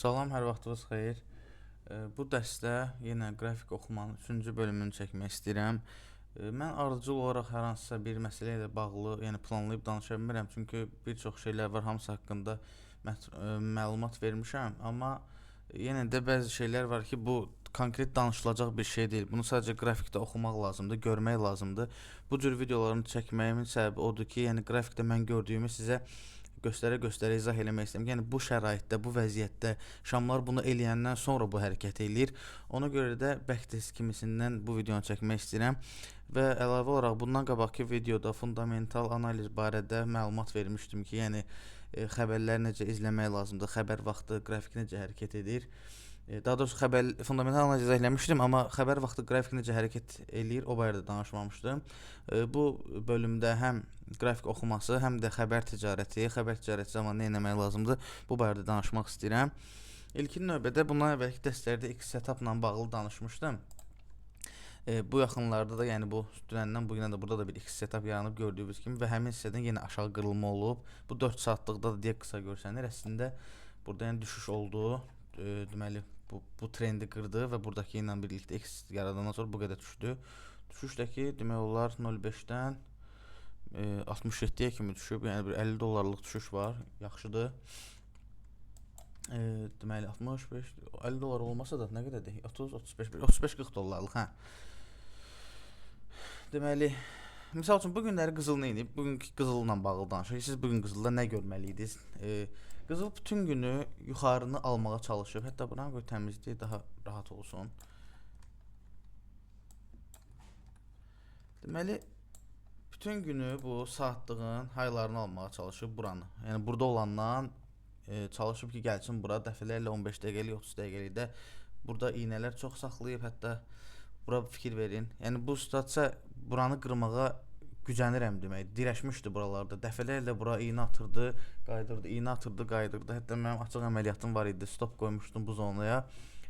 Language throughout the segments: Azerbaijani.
Salam, hər vaxtınız xeyir. Bu dərsdə yenə qrafik oxumanın 3-cü bölümünü çəkmək istəyirəm. Mən ardıcıl olaraq hər hansısa bir məsələ ilə bağlı, yəni planlayıb danışa bilmirəm, çünki bir çox şeylər var, hamısı haqqında məlumat vermişəm, amma yenə də bəzi şeylər var ki, bu konkret danışılacaq bir şey deyil. Bunu sadəcə qrafikdə oxumaq lazımdır, görmək lazımdır. Bu cür videolarını çəkməyimin səbəbi odur ki, yəni qrafikdə mən gördüyümü sizə göstərə-göstərə izah eləmək istəyirəm. Yəni bu şəraitdə, bu vəziyyətdə şamlar bunu eləyəndən sonra bu hərəkət eləyir. Ona görə də bəlkə kimisindən bu videonu çəkmək istəyirəm və əlavə olaraq bundan qabaqki videoda fundamental analiz barədə məlumat vermişdim ki, yəni xəbərləri necə izləmək lazımdır, xəbər vaxtı qrafik necə hərəkət edir. Daha doğrusu fundamental analiz eləmişdim, amma xəbər vaxtı qrafik necə hərəkət eləyir, o barədə danışmamışdım. Bu bölümdə həm qrafik oxuması, həm də xəbər ticarəti zamanı nə etmək lazımdır, bu barədə danışmaq istəyirəm. İlkin növbədə bundan əvvəlki dərslərdə X setupla bağlı danışmışdım. Bu yaxınlarda da, yəni bu dünəndən bu günə də burada da bir X setup yaranıb gördüyünüz kimi və həmin hissədən yenə aşağı qırılma olub. Bu 4 saatlıqda da deyə qısa görsənir. Əslində burada yəni düşüş oldu. Deməli bu trendi qırdı və buradakı ilə birlikdə X yaradandan sonra bu qədər düşdü. Düşüşdəki demək olar 0.5-dən 67-yə kimi düşüb, yəni bir $50 düşüş var, yaxşıdır. Deməli 65, $50 olmasa da nə qədərdir? 30, 35, 35-40 dollarlıq, hə. Deməli, misal üçün bu günləri qızıl nə edib? Bugünkü qızılla bağlı danışırıq. Siz bugün qızılda nə görməliydiniz? Qızıl bütün günü yuxarını almağa çalışıb. Hətta buna qoy təmizliyi daha rahat olsun. Deməli, bütün günü bu saatlığın haylarını almağa çalışıb buranı. Yəni burada olandan çalışıb ki, gəlsin bura dəfələrlə 15 dəqiqəlik, 30 dəqiqəlik də burada iynələr çox saxlayıb, hətta bura fikir verin. Yəni bu situasiya buranı qırmağa gücənirəm demək. Dirəşmişdi buralarda. Dəfələrlə bura iynə atırdı, qaydırdı, iynə atırdı, qaydırdı. Hətta mənim açıq əməliyyatım var idi. Stop qoymuşdum bu zonaya.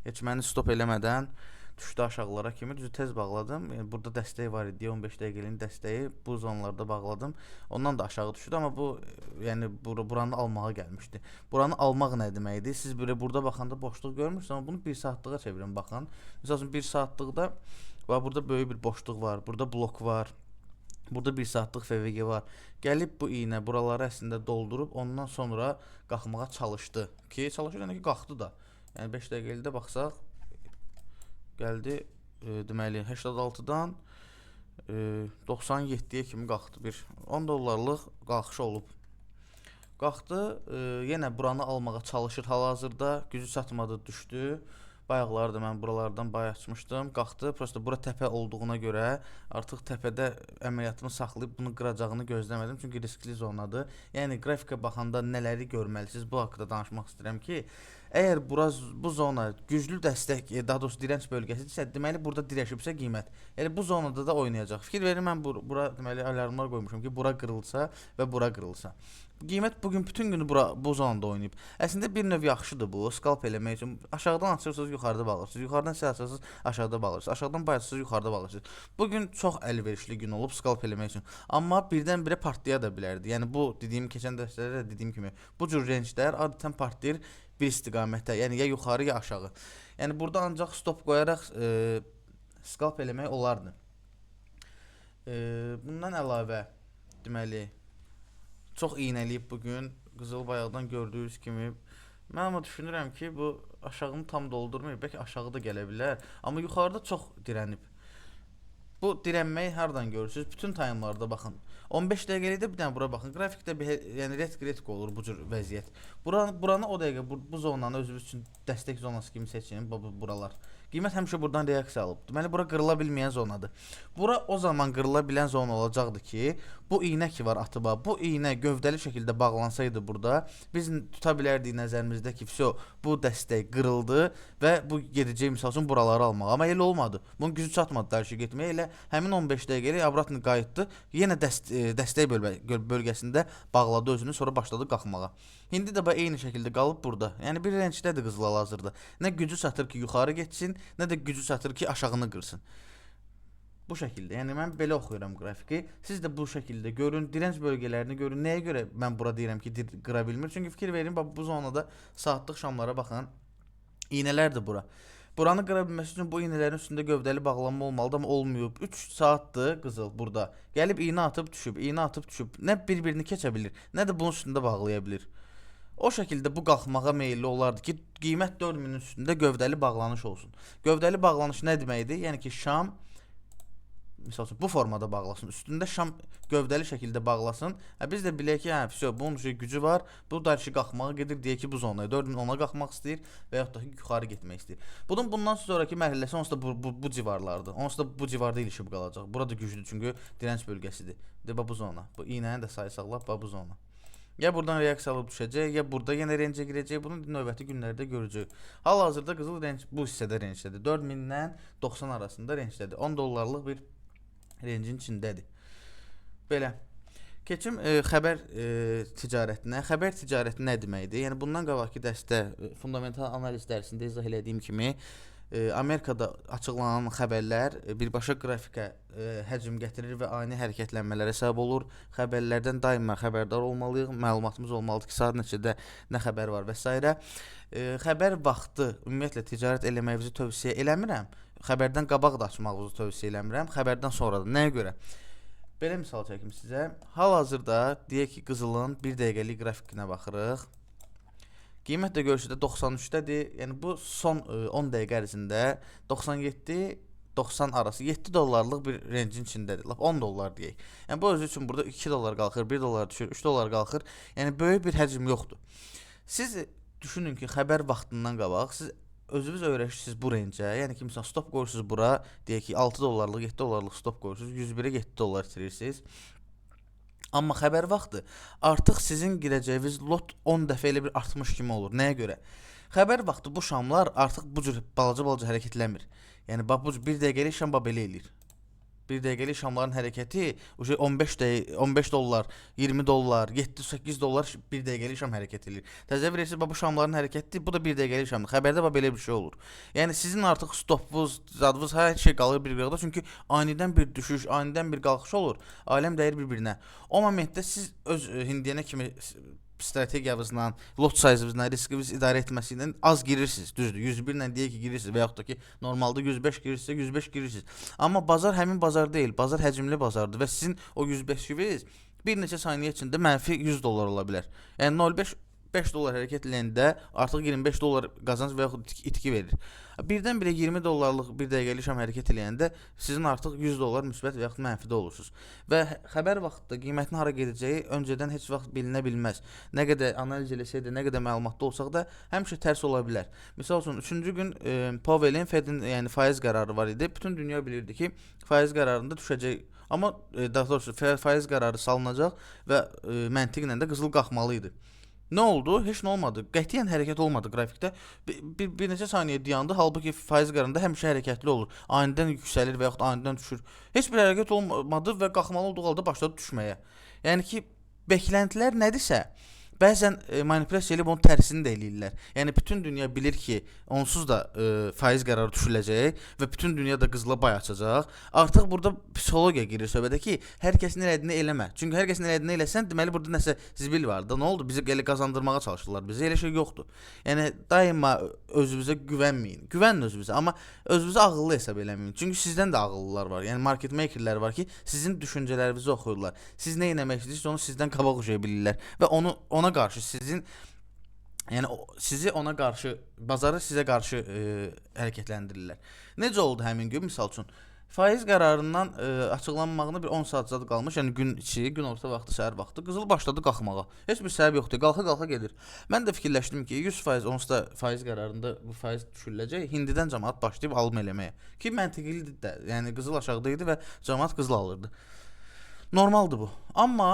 Heç məni stop eləmədən düşdü aşağılara kimi. Düzü tez bağladım. Yəni burada dəstəyi var idi. 15 dəqiqəliyin dəstəyi bu zonlarda bağladım. Ondan da aşağı düşdü, amma bu yəni buranı almağa gəlmişdi. Buranı almaq nə deməkdir? Siz burada baxanda boşluq görmürsünüz, amma bunu 1 saatlığa çevirin baxın. Məsələn 1 saatlıqda burada böyük bir boşluq var. Burada blok var. Burada 1 saatlıq FVG var. Gəlib bu iynə buraları əslində doldurub ondan sonra qalxmağa çalışdı. Çalışır, yəni ki, qalxdı da. Yəni 5 dəqiqəlikdə baxsaq gəldi, deməli 86-dan 97-yə kimi qalxdı. Bir $10 qalxış olub. Qalxdı, yenə buranı almağa çalışır hal-hazırda. Gücü çatmadı, düşdü. Bayaqları da mən buralardan bayaq açmışdım. Qalxdı, prosta bura təpə olduğuna görə artıq təpədə əməliyyatımı saxlayıb bunu qıracağını gözləmədim. Çünki riskli zonadır. Yəni qrafika baxanda nələri görməlisiniz, bu haqqda danışmaq istəyirəm ki, əgər bu zona güclü dəstək, daha doğrusu direnç bölgəsidirsə, deməli burada dirəşibsə qiymət. Yəni bu zonada da oynayacaq. Fikir verin, mən bura deməli alarmlar qoymuşam ki, bura qırılsa və bura qırılsa. Qiymət bugün bütün günü bu zonada oynayıb. Əslində bir növ yaxşıdır bu, scalp eləmək üçün. Aşağıdan açırsınız, yuxarıda bağlayırsınız. Yuxarıdan siz açırsınız, aşağıda bağlayırsınız. Aşağıdan bayırsınız, yuxarıda bağlayırsınız. Bugün çox əlverişli gün olub scalp eləmək üçün. Amma birdən-birə partlaya da bilərdi. Yəni bu dediyim keçən dərslərdə də dediyim kimi, bu cür rangelər adətən partlayır bir istiqamətdə. Yəni ya yuxarı, ya aşağı. Yəni burada ancaq stop qoyaraq scalp eləmək olardı. Bundan əlavə deməli çox iynəliyib bugün. Qızıl bayaqdan gördüyünüz kimi. Mən amma düşünürəm ki, bu aşağını tam doldurmuyor. Bəlkə aşağı da gələ bilər. Amma yuxarıda çox dirənib. Bu dirənməyi hardan görürsünüz? Bütün timelarda baxın. 15 dəqiqəlikdə bir dənə bura baxın. Qrafikdə yəni retk olur bu cür vəziyyət. Buranı o dəqiqə bu zonanı özünüz üçün dəstək zonası kimi seçin, buralar. Qiymət həmişə buradan reaksiya alıb. Deməli bura qırıla bilməyən zonadır. Bura o zaman qırıla bilən zona olacaqdı ki, bu iynə ki var atıba, bu iynə gövdəli şəkildə bağlansaydı burada, biz tuta bilərdik nəzərimizdə ki, bu dəstək qırıldı və bu gedəcək misal üçün buraları almağa. Amma elə olmadı. Bunun gücü çatmadı dərşi getməyə. Elə həmin 15 dəqiqəlik abratını qayıtdı. Yenə dəstək bölgəsində bağladı özünü, sonra başladı qalxmağa. İndi də eyni şəkildə qalıb burada. Yəni bir range'dədir qızıl hal-hazırda. Nə gücü çatır ki, yuxarı getsin, nə də gücü çatır ki, aşağını qırsın. Bu şəkildə. Yəni mən belə oxuyuram qrafiki. Siz də bu şəkildə görün, direnç bölgələrini görün. Nəyə görə mən bura deyirəm ki, qıra bilmir? Çünki fikir verin, bu zonada saatlıq şamlara baxın. İğnelərdir bura. Buranı qıra bilməsi üçün bu iğnələrin üstündə gövdəli bağlanma olmalıdır, amma olmayıb. 3 saatdır qızıl burada. Gəlib iğnə atıb düşüb, iğnə atıb düşüb. Nə bir-birini keçə bilir, nə də bunun üstündə bağlaya bilir. O şəkildə bu qalxmağa meyilli olardı ki, qiymət 4000-in üstündə gövdəli bağlanış olsun. Gövdəli bağlanış nə deməkdir? Yəni ki, şam misal üçün bu formada bağlasın. Üstündə şam gövdəli şəkildə bağlasın. Biz də bilək ki, hə, vəsə bunun gücü var. Bu da ki qalxmağa gedir, deyək ki, bu zonaya 4000 ona qalxmaq istəyir və yaxud da ki yuxarı getmək istəyir. Bundan sonraki mərhələsi onsuz da bu civarlardır. Onsuz da bu civarda ilişib qalacaq. Burada güclü çünki dirənç bölgəsidir. Bu zona. Bu iynəni də saysaqlar bu zona. Ya buradan reaksiya alıb düşəcək, ya burada yenə rencə girəcək. Bunu növbəti günlərdə görəcəyik. Hal-hazırda qızıl renc bu hissədə rencdədir. 4000-dən 90 arasında rencdədir. 10 dollarlıq bir rencin içindədir. Belə. Keçim xəbər ticarətinə. Xəbər ticarəti nə deməkdir? Yəni bundan qabaqki dərsdə fundamental analiz dərsində izah elədiyim kimi Amerikada açıqlanan xəbərlər birbaşa qrafikə həcm gətirir və ani hərəkətlənmələrə səbəb olur. Xəbərlərdən daima xəbərdar olmalıyıq. Məlumatımız olmalıdır ki, saat neçədə nə xəbər var və s. Xəbər vaxtı ümumiyyətlə ticarət eləməyinizi tövsiyə eləmirəm. Xəbərdən qabaq da açmağınızı tövsiyə eləmirəm. Xəbərdən sonra da. Nəyə görə? Belə misal çəkim sizə. Hal-hazırda deyək ki, qızılın 1 dəqiqəlik qrafikinə baxırıq. Qiymət də görürsünüz 93-dədir. Yəni bu son 10 dəqiqə ərzində 97-90 arası 7 dollarlıq bir rencin içindədir. Lap 10 dollar deyək. Yəni bu özü üçün burada 2 dollar qalxır, 1 dollar düşür, 3 dollar qalxır. Yəni böyük bir həcm yoxdur. Siz düşünün ki, xəbər vaxtından qabaq siz özünüz öyrəşirsiniz bu rencə. Yəni ki, məsələn, stop qoyursunuz bura, deyək ki, 6 dollarlıq, 7 dollarlıq stop qoyursunuz, 101-ə 7 dollar itirirsiniz. Amma xəbər vaxtı artıq sizin girəcəyiniz lot 10 dəfə elə bir artmış kimi olur. Nəyə görə? Xəbər vaxtı bu şamlar artıq bu cür balaca hərəkətlənmir. Yəni bu 1 dəqiqəlik şam belə eləyir. 1 dəqiqəlik şamların hərəkəti 15 dollar, 20 dollar, 7-8 dollar 1 dəqiqəlik şam hərəkət edir. Təsəvvür edirsiniz, bu şamların hərəkəti, bu da 1 dəqiqəlik şamdır. Xəbərdə belə bir şey olur. Yəni sizin artıq stopvuz, zadvuz hər şey qalır bir-birinə. Çünki anidən bir düşüş, anidən bir qalxış olur. Aləm dəyir bir-birinə. O momentdə siz öz indiyənə kimi strategiyavızla, lot sayınızla, riskiniz idarə etməsindən az girirsiniz, düzdür. 101 ilə deyək ki, girirsiniz və yaxud da ki, normalda 105 girirsə, 105 girirsiniz. Amma bazar həmin bazar deyil, bazar həcmli bazardır və sizin o 105'iniz bir neçə saniyə içində mənfi 100 dollar ola bilər. Yəni 0.5 5 dollar hərəkət edəndə artıq 25 dollar qazanc və yaxud itki verir. Birdən-birə 20 dollarlıq bir dəqiqəlik şam hərəkət edəndə sizin artıq 100 dollar müsbət və yaxud mənfidə olursunuz. Və xəbər vaxtında qiymətin hara gedəcəyi öncədən heç vaxt bilinə bilməz. Nə qədər analiz eləsək də, nə qədər məlumatlı olsaq da həmişə tərs ola bilər. Məsəl üçün 3-cü gün Powell'in Fed'in yəni faiz qərarı var idi. Bütün dünya bilirdi ki, faiz qərarında düşəcək. Amma daha doğrusu faiz qərarı salınacaq və məntiqlə də qızıl qalxmalı idi. Nə oldu? Heç nə olmadı. Qətiyyən hərəkət olmadı qrafikdə. Bir neçə saniyə dayandı. Halbuki faiz qərarında həmişə hərəkətli olur. Anidən yüksəlir və yaxud anidən düşür. Heç bir hərəkət olmadı və qalxmalı olduğu halda başladı düşməyə. Yəni ki, beklentilər nədirsə, bəzən manipulyasiya eləyib onun tərsini də eləyirlər. Yəni bütün dünya bilir ki, onsuz da faiz qərarı düşüləcək və bütün dünya da qızıla bay açacaq. Artıq burada psixologiya girir söhbətə ki, hər kəsin elədiyini eləmə. Çünki hər kəsin elədiyini eləsən, deməli burada nəsə zibil var da. Nə oldu? Bizi elə qazandırmağa çalışırlar. Bizə elə şey yoxdur. Yəni daima özünüzə güvənməyin. Güvənin özünüzə, amma özünüzü ağıllı hesab eləməyin. Çünki sizdən də ağıllılar var. Yəni market makerlər var ki, sizin düşüncələrinizi oxuyurlar. Siz nə etmək istəyirsiniz, onu sizdən qabaq oxuya bilirlər və ona qarşı sizin, yəni sizi ona qarşı, bazarı sizə qarşı hərəkətləndirirlər. Necə oldu həmin gün? Misal üçün faiz qərarından açıqlanmağına bir 10 saat zad qalmış, yəni gün içi, gün orta vaxtı, səhər vaxtı qızıl başladı qalxmağa. Heç bir səbəb yoxdur, qalxa gedir. Mən də fikirləşdim ki, 100% onsuz da faiz qərarında bu faiz düşürüləcək, hindidən cəmaət başlayıb alım eləməyə. Ki məntiqlidir də, yəni qızıl aşağıda idi və cəmaət qızıl alırdı. Normaldır bu. Amma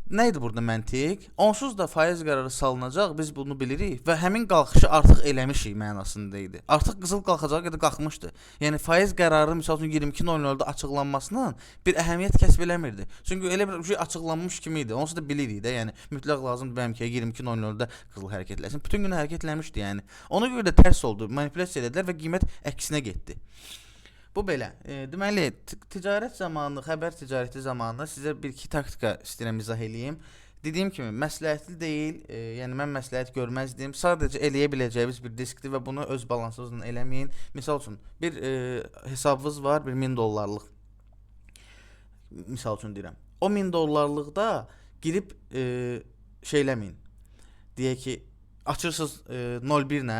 nə idi burada məntiq? Onsuz da faiz qərarı salınacaq, biz bunu bilirik və həmin qalxışı artıq eləmişik mənasında idi. Artıq qızıl qalxacağı qədər qalxmışdı. Yəni faiz qərarı məsəl üçün 22:00-da açıqlanmasının bir əhəmiyyət kəsb eləmirdi. Çünki elə bir şey açıqlanmış kimi idi. Onsuz da bilirik də, yəni mütləq lazımdır bəlkə 22:00-da qızıl hərəkətləsin. Bütün gün hərəkətlənmişdi yəni. Ona görə də tərs oldu. Manipulyasiya elədilər və qiymət əksinə getdi. Bu belə. Deməli, ticarət zamanı, xəbər ticarəti zamanı sizə bir-iki taktika istəyirəm izah eləyim. Dediyim kimi, məsləhətli deyil, yəni mən məsləhət görməzdim. Sadəcə eləyə biləcəyiniz bir riskdir və bunu öz balansınızla eləməyin. Misal üçün, bir hesabınız var, bir 1000 dollarlıq. Misal üçün deyirəm. O 1000 dollarlıqda girib şeyləməyin. Deyək ki, açırsınız 01 ilə,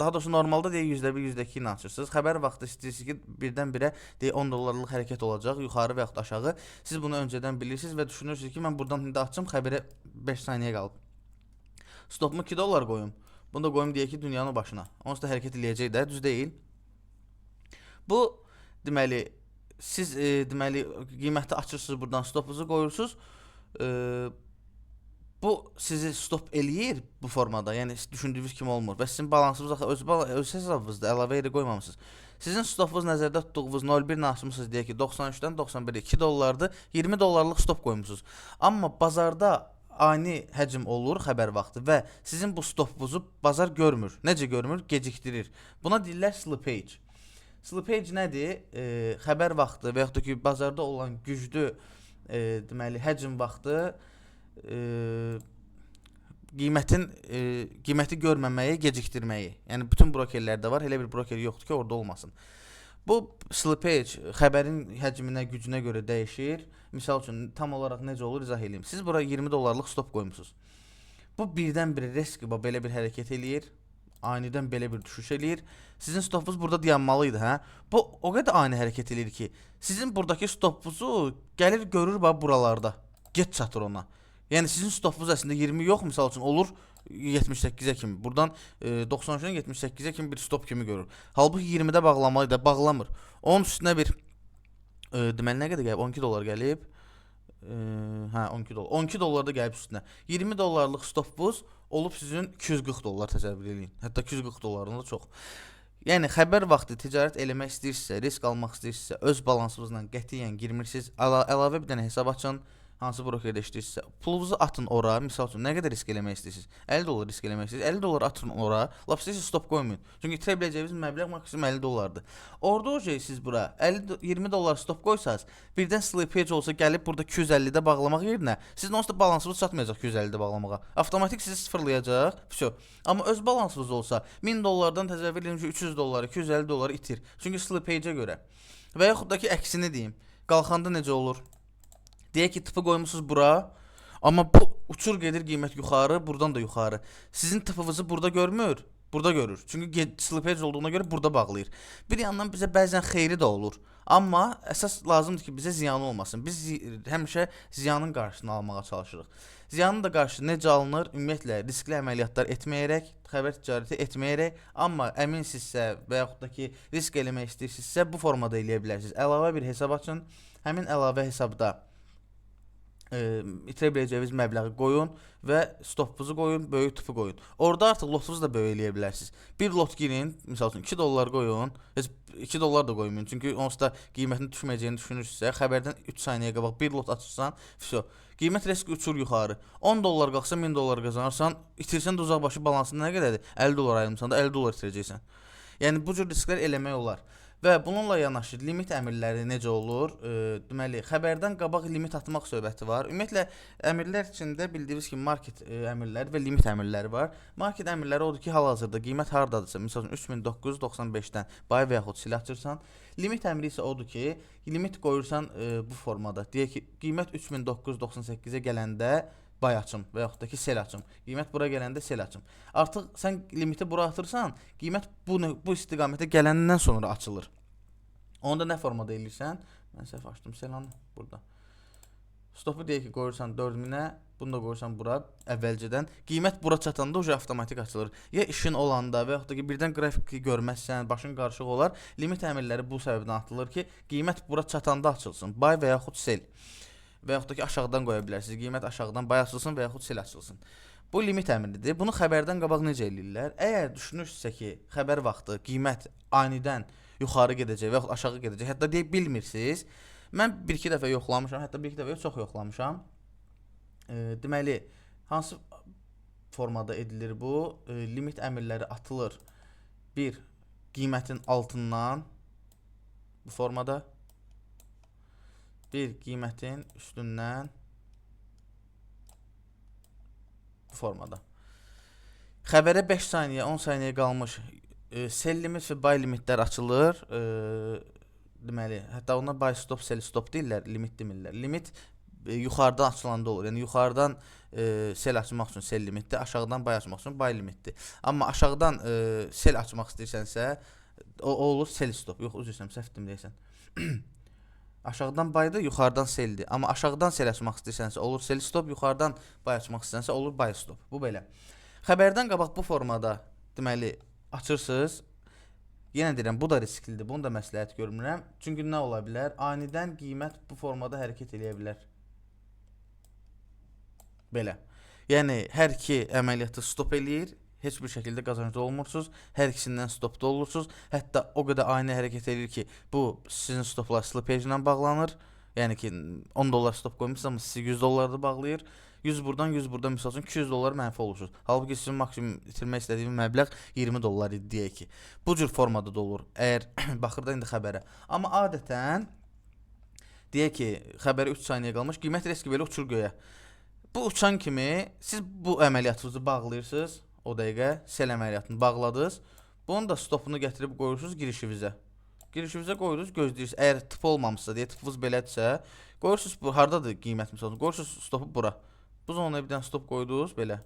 daha doğrusu normalda deyək %1, %2 ilə açırsınız. Xəbər vaxtı istəyirsiniz ki, birdən-birə deyək 10 dollarlıq hərəkət olacaq, yuxarı və yaxud aşağı. Siz bunu öncədən bilirsiniz və düşünürsünüz ki, mən buradan indi açım, xəbərə 5 saniyə qalıb. Stopumu 2 dollar qoyum. Bunu da qoyum deyək ki, dünyanın başına. Onsuz da hərəkət eləyəcək də, düz deyil. Bu deməli siz deməli qiyməti açırsınız, buradan stopunuzu qoyursunuz. Bu sizi stop eləyir bu formada. Yəni düşündüyünüz kimi olmur. Və sizin balansınız axı öz hesabınızda əlavə yerə qoymamısınız. Sizin stopunuz nəzərdə tutduğunuz 01-ni açmısınız deyək ki, 93-dən 91-ə 2 dollardır. 20 dollarlıq stop qoymusunuz. Amma bazarda ani həcm olur xəbər vaxtı və sizin bu stopunuzu bazar görmür. Necə görmür? Gecikdirir. Buna deyirlər slippage. Slippage nədir? Xəbər vaxtı və yaxud da ki, bazarda olan güclü deməli həcm vaxtı qiyməti görməməyi, gecikdirməyi. Yəni bütün brokerlərdə var. Elə bir broker yoxdur ki, orada olmasın. Bu slippage xəbərin həcminə, gücünə görə dəyişir. Misal üçün tam olaraq necə olur izah edeyim. Siz bura 20 dollarlıq stop qoymusunuz. Bu birdən-birə risk belə bir hərəkət eləyir. Anidən belə bir düşüş eləyir. Sizin stopunuz burada dayanmalı idi, hə? Bu o qədər ani hərəkət eləyir ki, sizin buradakı stopunuzu gəlir görür buralarda. Get çatır ona. Yəni sizin stopunuz əslində 20 yox, misal üçün olur 78-ə kimi. Buradan 93-dən 78-ə kimi bir stop kimi görür. Halbuki 20-də bağlamalıydı, bağlamır. Onun üstünə bir deməli nə qədər gəlib? 12 dollar gəlib. Hə, 12 dollar. 12 dollar da gəlib üstünə. 20 dollarlıq stopunuz olub sizin 240 dollar təsəvvür edin. Hətta 240 dollardan da çox. Yəni xəbər vaxtı ticarət eləmək istəyirsinizsə, risk almaq istəyirsinizsə, öz balansınızla qətiyyən girmirsiniz. Əlavə bir dənə hesab açın. Hansı brokerdə işləyirsinizsə, pulunuzu atın ora. Misal üçün nə qədər risk eləmək istəyirsiniz? 50 dollar risk eləmək istəyirsiniz. 50 dollar atın ora. Lap istəyirsiniz stop qoymayın. Çünki itirə biləcəyiniz məbləğ maksimum 50 dollardır. Orada o şey siz bura 20 dollar stop qoysanız, birdən slippage olsa gəlib burada 250-də bağlamaq yerinə, sizin onsuz da balansınız çatmayacaq 250-də bağlamağa. Avtomatik sizi sıfırlayacaq. Vəsə. Amma öz balansınız olsa 1000 dollardan təsəvvür edin ki, 300 dollar, 250 dollar itir. Çünki slippage-ə görə. Və yaxud da ki, əksini deyim. Qalxanda necə olur? Deyək ki, tıpı qoymusunuz bura, amma bu uçur gedir qiymət yuxarı, buradan da yuxarı. Sizin tıpınızı burada görmür, burada görür. Çünki slippage olduğuna görə burada bağlayır. Bir yandan bizə bəzən xeyri də olur. Amma əsas lazımdır ki, bizə ziyanı olmasın. Biz həmişə ziyanın qarşısını almağa çalışırıq. Ziyanın da qarşısı necə alınır? Ümumiyyətlə, riskli əməliyyatlar etməyərək, xəbər ticarəti etməyərək, amma əminsinizsə və yaxud da ki, risk eləmək istəyirsinizsə, bu formada eləyə bilərsiniz. Əlavə bir hesab açın, həmin əlavə hesabda itirə biləcəyiniz məbləği qoyun və stopunuzu qoyun, böyük tıpı qoyun. Orada artıq lotunuzu da böyük eləyə bilərsiniz. Bir lot girin, misal üçün 2 dollar qoyun, heç 2 dollar da qoymayın. Çünki onsuz da qiymətin düşməyəcəyini düşünürsünüzsə, xəbərdən 3 saniyə qabaq bir lot açırsan, qiymət riski uçur yuxarı. 10 dollar qalxsa 1000 dollar qazanırsan, itirsən də uzaqbaşı balansında nə qədərdir? 50 dollar ayırmısan da 50 dollar itirəcəksən. Yəni bu cür risklər eləmək olar. Və bununla yanaşı limit əmrləri necə olur? Deməli, xəbərdən qabaq limit atmaq söhbəti var. Ümumiyyətlə, əmrlər içində bildiyiniz kimi market əmrləri və limit əmrləri var. Market əmrləri odur ki, hal-hazırda qiymət hardadırsa, məsələn 3995-dən bay və yaxud sil açırsan. Limit əmri isə odur ki, limit qoyursan bu formada. Deyək ki, qiymət 3998-ə gələndə bay açım və yaxud da ki, sel açım. Qiymət bura gələndə sel açım. Artıq sən limiti bura atırsan, qiymət bu istiqamətə gələndən sonra açılır. Onu da nə formada eləyirsən? Mən səhv açdım selanı burada. Stopu deyək ki, qoyursan 4000-ə, bunu da qoyursan bura əvvəlcədən. Qiymət bura çatanda uca avtomatik açılır. Ya işin olanda və yaxud da ki, birdən qrafiki görməzsən, başın qarışıq olar. Limit əmrləri bu səbəbdən atılır ki, qiymət bura çatanda açılsın. Bay və yaxud sel. Və yaxud da ki, aşağıdan qoya bilərsiniz. Qiymət aşağıdan bay açılsın və yaxud sel açılsın. Bu limit əmridir. Bunu xəbərdən qabaq necə eləyirlər? Əgər düşünürsünüzsə ki, xəbər vaxtı qiymət anidən yuxarı gedəcək və yaxud aşağı gedəcək, hətta deyə bilmirsiniz. Mən bir-iki dəfə yoxlamışam, hətta bir-iki dəfə çox yoxlamışam. Deməli, hansı formada edilir bu? Limit əmrləri atılır. Bir, qiymətin altından bu formada. Bir, qiymətin üstündən bu formada. Xəbərə 5 saniyə, 10 saniyə qalmış sell limit və buy limitlər açılır. Deməli, hətta ona buy stop, sell stop deyirlər, limit demirlər. Limit yuxarıdan açılanda olur. Yəni yuxarıdan sell açmaq üçün sell limitdir, aşağıdan buy açmaq üçün buy limitdir. Amma aşağıdan sell açmaq istəyirsənsə, o olur sell stop. Yox, üzr istəyirəm, səhv etdim deyəsən. Aşağıdan buy'dır, yuxarıdan sell'dir. Amma aşağıdan sell açmaq istəyirsənsə olur sell stop, yuxarıdan buy açmaq istəyirsənsə olur buy stop. Bu belə. Xəbərdən qabaq bu formada deməli açırsınız. Yenə deyirəm, bu da risklidir. Bunu da məsləhət görmürəm. Çünki nə ola bilər? Anidən qiymət bu formada hərəkət edə bilər. Belə. Yəni hər iki əməliyyatı stop eləyir. Heç bir şəkildə qazancda olmursunuz. Hər ikisindən stopda olursunuz. Hətta o qədər ani hərəkət edir ki, bu sizin stoplar slippage ilə bağlanır. Yəni ki, 10 dollar stop qoymusunuz, amma sizi 100 dollarda bağlayır. 100 buradan, 100 buradan, misal üçün 200 dollar mənfi olursunuz. Halbuki sizin maksimum itirmək istədiyiniz məbləğ 20 dollar idi deyək ki. Bu cür formada da olur. Əgər baxır da indi xəbərə. Amma adətən deyək ki, xəbərə 3 saniyə qalmış, qiymət riski belə uçur göyə. Bu uçan kimi siz bu əməliyyatınızı bağlayırsınız. O dəqiqə sell əməliyyatını bağladınız. Bunun da stopunu gətirib qoyursunuz girişinizə. Girişinizə qoyursunuz, gözləyirsiniz. Əgər tip olmamışsa, deyə tipiniz belədirsə, qoyursunuz bu hardadır qiymət misalınız. Qoyursunuz stopu bura. Bu zonaya bir dənə stop qoydunuz belə.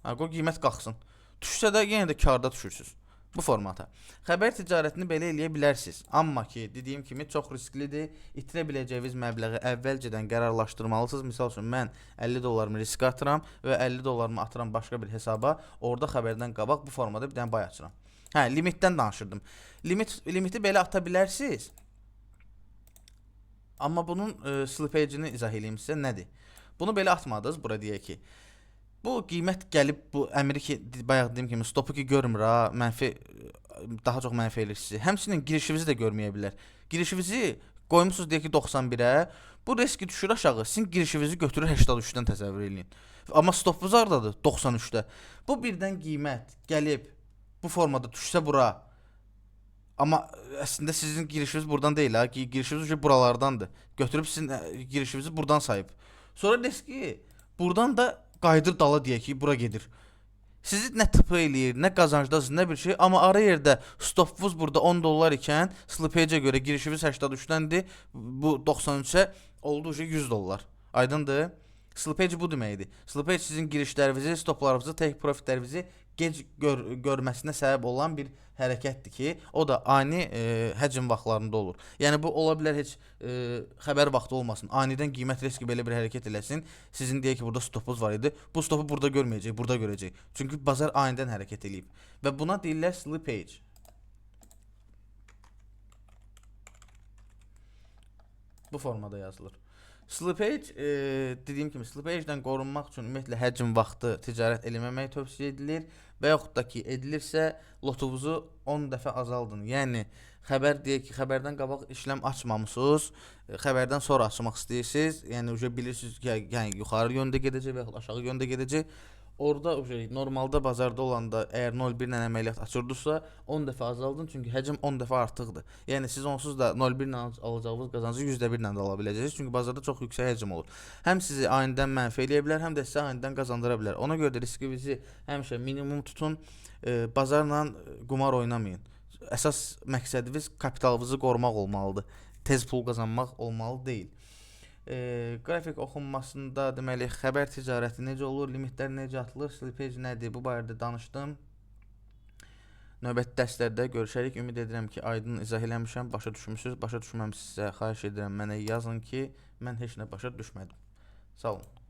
Qoy qiymət qalxsın. Düşsə də yenə də karda düşürsünüz. Bu formata. Xəbər ticarətini belə eləyə bilərsiniz. Amma ki, dediyim kimi çox risklidir. İtirə biləcəyiniz məbləği əvvəlcədən qərarlaşdırmalısınız. Misal üçün mən 50 dollarımı riskə atıram və 50 dollarımı atıram başqa bir hesaba. Orada xəbərdən qabaq bu formada bir dənə buy açıram. Hə, limitdən danışırdım. Limiti belə ata bilərsiniz. Amma bunun slippage'ini izah edeyim sizə nədir? Bunu belə atmadınız, bura deyək ki. Bu qiymət gəlib, bu əmri ki, bayaq dediyim kimi, stopu ki görmür ha, mənfi, daha çox mənfi eləyir sizi. Həmçinin girişinizi də görməyə bilər. Girişinizi qoymusunuz deyək ki 91-ə, bu riski düşür aşağı, sizin girişinizi götürür 83-dən təsəvvür eləyin. Amma stopunuz hardadır? 93-də. Bu birdən qiymət gəlib, bu formada düşsə bura, amma əslində sizin girişiniz buradan deyil ha, girişiniz buralardandır. Götürüb sizin girişinizi buradan sayıb. Sonra riski buradan da qayıdır dala deyək ki, bura gedir. Sizi nə tıpı eləyir, nə qazancdasınız, nə bir şey. Amma ara yerdə stopunuz burada 10 dollar ikən, slippage'ə görə girişiniz 83-dəndir, bu 93-ə oldu 100 dollar. Aydındır? Slippage bu deməkdir. Slippage sizin girişlərinizi, stoplarınızı, take profitlərinizi gec görməsinə səbəb olan bir hərəkətdir ki, o da ani həcm vaxtlarında olur. Yəni bu ola bilər heç xəbər vaxtı olmasın. Anidən qiymət riski belə bir hərəkət eləsin. Sizin deyək ki, burada stopunuz var idi. Bu stopu burada görməyəcək, burada görəcək. Çünki bazar anidən hərəkət eləyib. Və buna deyirlər slippage. Bu formada yazılır. Slippage, dediyim kimi, slippage'dən qorunmaq üçün ümumiyyətlə həcm vaxtı ticarət eləməmək tövsiyə edilir və yaxud da ki, edilirsə lotunuzu 10 dəfə azaldın. Yəni, xəbər deyək ki, xəbərdən qabaq işləm açmamışsınız, xəbərdən sonra açmaq istəyirsiniz, yəni bilirsiniz ki, yəni, yuxarı yöndə gedəcək və yaxud aşağı yöndə gedəcək. Orada normalda bazarda olanda əgər 0.1 ilə əməliyyat açırdınızsa 10 dəfə azaldın, çünki həcm 10 dəfə artıqdır. Yəni siz onsuz da 0.1 ilə alacağınız qazancı %1 ilə də ala biləcəksiniz, çünki bazarda çox yüksək həcm olur. Həm sizi anidən mənfi eləyə bilər, həm də sizə anidən qazandıra bilər. Ona görə də riskinizi həmişə minimum tutun, bazarla qumar oynamayın. Əsas məqsədiniz kapitalınızı qorumaq olmalıdır. Tez pul qazanmaq olmalı deyil. Qrafik oxunmasında deməli xəbər ticarəti necə olur, limitlər necə atılır, slippage nədir, bu barədə danışdım. Növbəti dərslərdə görüşərik. Ümid edirəm ki, aydın izah eləmişəm, başa düşmüsünüz. Başa düşməmişsinizsə xahiş edirəm mənə yazın ki, mən heç nə başa düşmədim. Sağ olun.